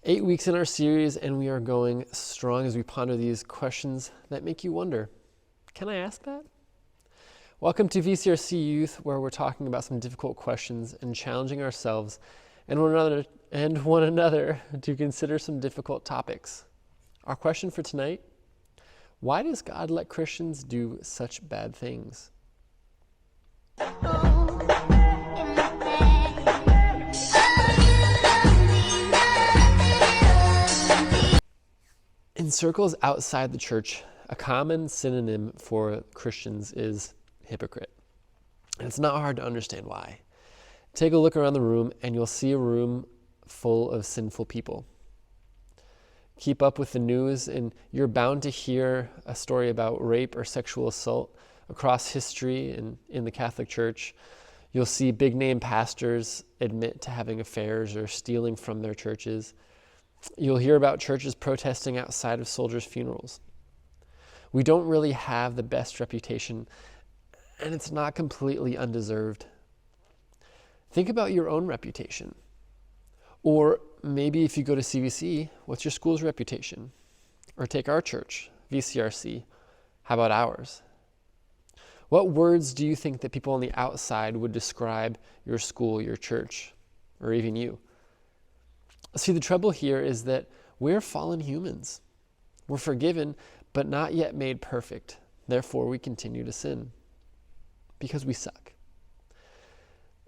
8 weeks in our series, and we are going strong as we ponder these questions that make you wonder, can I ask that? Welcome to VCRC Youth, where we're talking about some difficult questions and challenging ourselves and one another to consider some difficult topics. Our question for tonight: why does God let Christians do such bad things? In circles outside the church, a common synonym for Christians is hypocrite. And it's not hard to understand why. Take a look around the room and you'll see a room full of sinful people. Keep up with the news and you're bound to hear a story about rape or sexual assault across history and in the Catholic Church. You'll see big name pastors admit to having affairs or stealing from their churches. You'll hear about churches protesting outside of soldiers' funerals. We don't really have the best reputation, and it's not completely undeserved. Think about your own reputation. Or maybe if you go to CVC, what's your school's reputation? Or take our church, VCRC. How about ours? What words do you think that people on the outside would describe your school, your church, or even you? See, the trouble here is that we're fallen humans. We're forgiven, but not yet made perfect. Therefore, we continue to sin because we suck.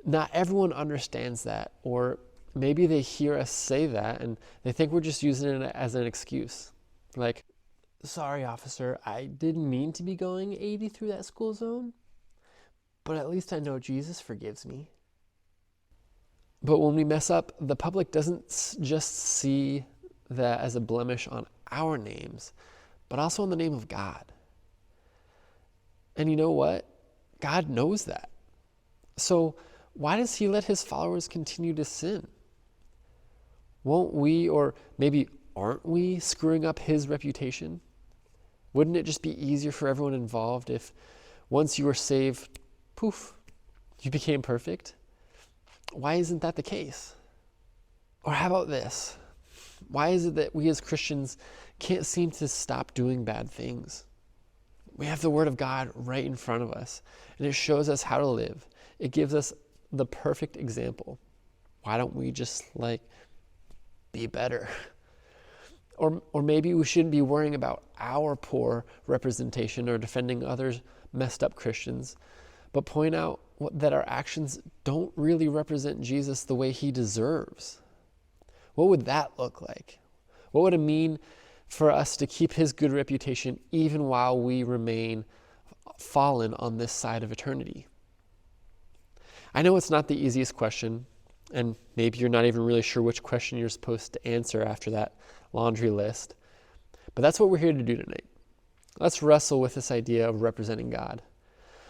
Not everyone understands that, or maybe they hear us say that and they think we're just using it as an excuse. Like, sorry, officer, I didn't mean to be going 80 through that school zone, but at least I know Jesus forgives me. But when we mess up, the public doesn't just see that as a blemish on our names, but also on the name of God. And you know what? God knows that. So why does he let his followers continue to sin? Won't we, or maybe aren't we, screwing up his reputation? Wouldn't it just be easier for everyone involved if once you were saved, poof, you became perfect? Why isn't that the case? Or how about this? Why is it that we as Christians can't seem to stop doing bad things? We have the Word of God right in front of us, and it shows us how to live. It gives us the perfect example. Why don't we just be better? Or maybe we shouldn't be worrying about our poor representation or defending others messed up Christians, but point out that our actions don't really represent Jesus the way he deserves. What would that look like? What would it mean for us to keep his good reputation even while we remain fallen on this side of eternity? I know it's not the easiest question, and maybe you're not even really sure which question you're supposed to answer after that laundry list, but that's what we're here to do tonight. Let's wrestle with this idea of representing God.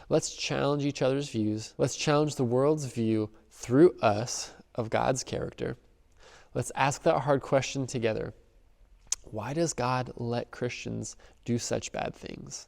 Let's challenge each other's views. Let's challenge the world's view through us of God's character. Let's ask that hard question together. Why does God let Christians do such bad things?